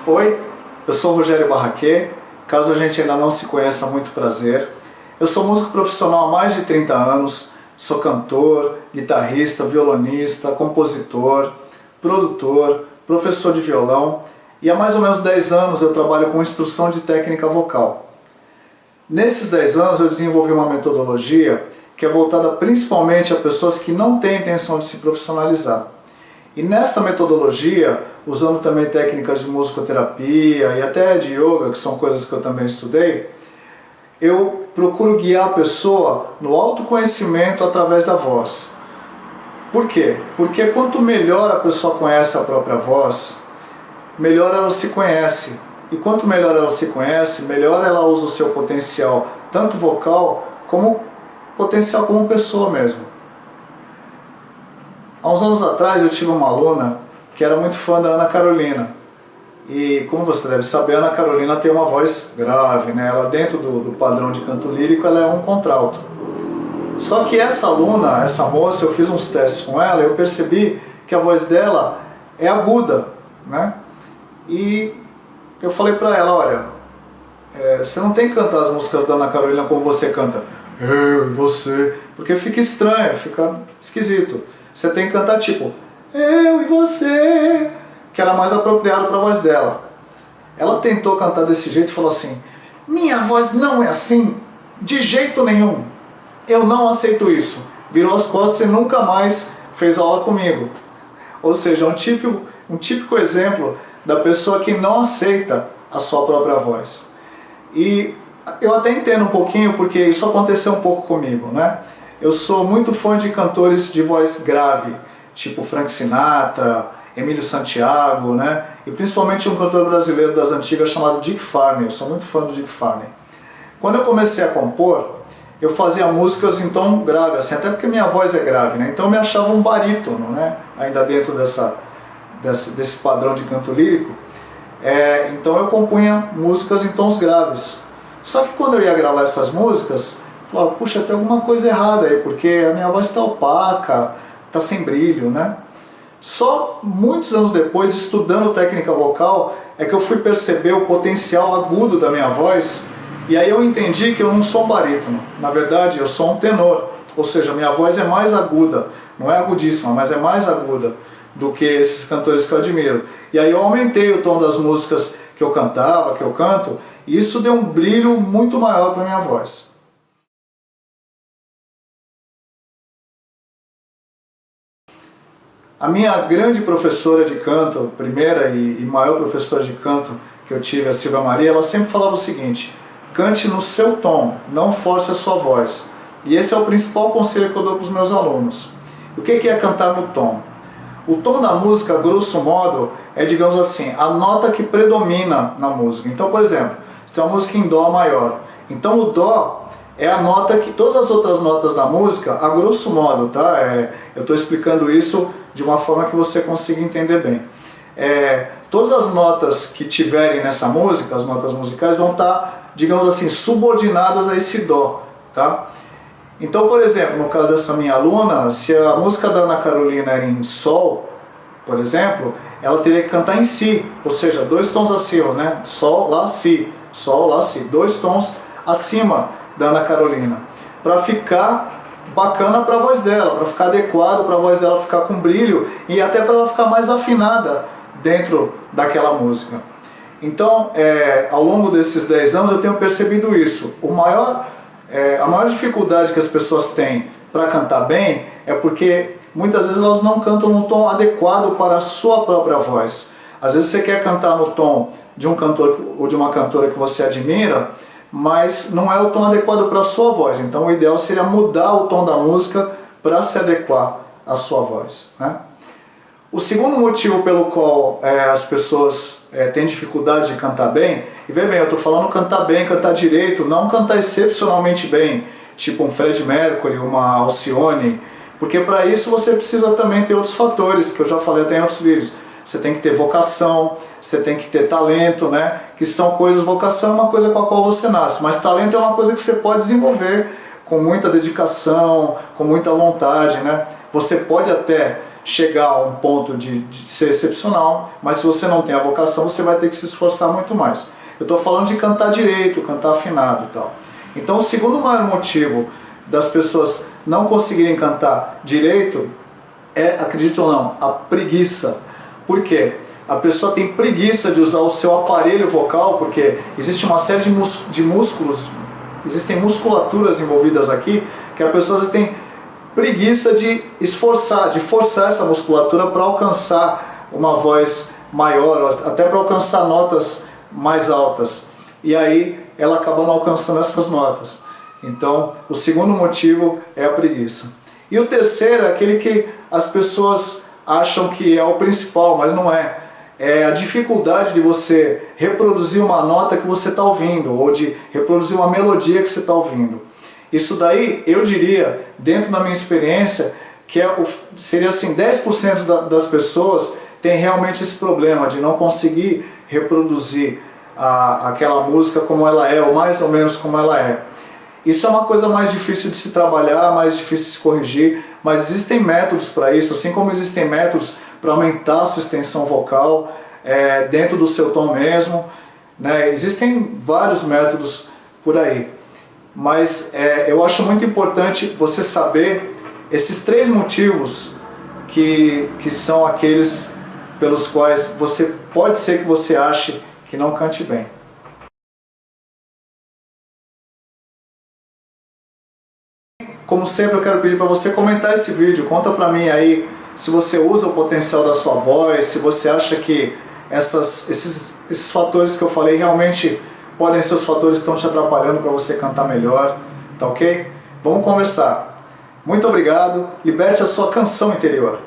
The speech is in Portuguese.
Oi, eu sou o Rogério Barraquê, caso a gente ainda não se conheça, muito prazer. Eu sou músico profissional há mais de 30 anos, sou cantor, guitarrista, violonista, compositor, produtor, professor de violão e há mais ou menos 10 anos eu trabalho com instrução de técnica vocal. Nesses 10 anos eu desenvolvi uma metodologia que é voltada principalmente a pessoas que não têm intenção de se profissionalizar. E nessa metodologia, usando também técnicas de musicoterapia e até de yoga, que são coisas que eu também estudei, eu procuro guiar a pessoa no autoconhecimento através da voz. Por quê? Porque quanto melhor a pessoa conhece a própria voz, melhor ela se conhece. E quanto melhor ela se conhece, melhor ela usa o seu potencial, tanto vocal como potencial como pessoa mesmo. Há uns anos atrás eu tive uma aluna que era muito fã da Ana Carolina. E como você deve saber, a Ana Carolina tem uma voz grave, né? Ela dentro do padrão de canto lírico, ela é um contralto. Só que essa aluna, essa moça, eu fiz uns testes com ela e eu percebi que a voz dela é aguda, né? E eu falei pra ela, olha, você não tem que cantar as músicas da Ana Carolina como você canta. Eu e você, porque fica estranho, fica esquisito. Você tem que cantar tipo, eu e você, que era mais apropriado para a voz dela. Ela tentou cantar desse jeito e falou assim, minha voz não é assim, de jeito nenhum. Eu não aceito isso. Virou as costas e nunca mais fez aula comigo. Ou seja, um típico exemplo da pessoa que não aceita a sua própria voz. E eu até entendo um pouquinho, porque isso aconteceu um pouco comigo, né? Eu sou muito fã de cantores de voz grave, tipo Frank Sinatra, Emílio Santiago, né? E principalmente um cantor brasileiro das antigas chamado Dick Farney. Eu sou muito fã do Dick Farney. Quando eu comecei a compor, eu fazia músicas em tom grave, assim, até porque minha voz é grave, né? Então eu me achava um barítono, né? Ainda dentro desse padrão de canto lírico. Então eu compunha músicas em tons graves. Só que quando eu ia gravar essas músicas, eu falava, puxa, tem alguma coisa errada aí, porque a minha voz está opaca, está sem brilho, né? Só muitos anos depois, estudando técnica vocal, é que eu fui perceber o potencial agudo da minha voz, e aí eu entendi que eu não sou um barítono. Na verdade, eu sou um tenor, ou seja, minha voz é mais aguda, não é agudíssima, mas é mais aguda do que esses cantores que eu admiro. E aí eu aumentei o tom das músicas que eu cantava, que eu canto, e isso deu um brilho muito maior para a minha voz. A minha grande professora de canto, primeira e maior professora de canto que eu tive, a Silvia Maria, ela sempre falava o seguinte, cante no seu tom, não force a sua voz. E esse é o principal conselho que eu dou para os meus alunos. O que é cantar no tom? O tom da música, grosso modo, é, digamos assim, a nota que predomina na música. Então, por exemplo, você tem uma música em Dó maior. Então o Dó é a nota que todas as outras notas da música, a grosso modo, tá? Eu estou explicando isso de uma forma que você consiga entender bem. Todas as notas que tiverem nessa música, as notas musicais, vão estar, digamos assim, subordinadas a esse Dó, tá? Então, por exemplo, no caso dessa minha aluna, se a música da Ana Carolina era em Sol, por exemplo, ela teria que cantar em Si, ou seja, 2 tons acima, né? Sol, Lá, Si, Sol, Lá, Si, 2 tons acima da Ana Carolina, para ficar bacana para a voz dela, para ficar adequado, para a voz dela ficar com brilho e até para ela ficar mais afinada dentro daquela música. Então, ao longo desses 10 anos eu tenho percebido isso. A maior dificuldade que as pessoas têm para cantar bem é porque muitas vezes elas não cantam no tom adequado para a sua própria voz. Às vezes você quer cantar no tom de um cantor ou de uma cantora que você admira, mas não é o tom adequado para a sua voz. Então o ideal seria mudar o tom da música para se adequar à sua voz, né? O segundo motivo pelo qual as pessoas têm dificuldade de cantar bem, e veja bem, eu estou falando cantar bem, cantar direito, não cantar excepcionalmente bem, tipo um Freddie Mercury, uma Alcione, porque para isso você precisa também ter outros fatores, que eu já falei até em outros vídeos. Você tem que ter vocação, você tem que ter talento, né? Que são coisas, vocação é uma coisa com a qual você nasce, mas talento é uma coisa que você pode desenvolver com muita dedicação, com muita vontade, né? Você pode até chegar a um ponto de ser excepcional, mas se você não tem a vocação, você vai ter que se esforçar muito mais. Eu estou falando de cantar direito, cantar afinado e tal. Então, o segundo maior motivo das pessoas não conseguirem cantar direito é, acredite ou não, a preguiça. Por quê? A pessoa tem preguiça de usar o seu aparelho vocal, porque existe uma série de músculos, existem musculaturas envolvidas aqui, que a pessoa tem preguiça de esforçar, de forçar essa musculatura para alcançar uma voz maior, até para alcançar notas mais altas. E aí ela acaba não alcançando essas notas. Então, o segundo motivo é a preguiça. E o terceiro é aquele que as pessoas acham que é o principal, mas não é. É a dificuldade de você reproduzir uma nota que você está ouvindo, ou de reproduzir uma melodia que você está ouvindo. Isso daí, eu diria, dentro da minha experiência, que seria assim, 10% das pessoas tem realmente esse problema de não conseguir reproduzir aquela música como ela é, ou mais ou menos como ela é. Isso é uma coisa mais difícil de se trabalhar, mais difícil de se corrigir, mas existem métodos para isso, assim como existem métodos para aumentar a sua extensão vocal, dentro do seu tom mesmo, né? Existem vários métodos por aí. Mas eu acho muito importante você saber esses 3 motivos que são aqueles pelos quais pode ser que você ache que não cante bem. Como sempre, eu quero pedir para você comentar esse vídeo, conta para mim aí se você usa o potencial da sua voz, se você acha que esses fatores que eu falei realmente podem ser os fatores que estão te atrapalhando para você cantar melhor, tá ok? Vamos conversar. Muito obrigado, liberte a sua canção interior.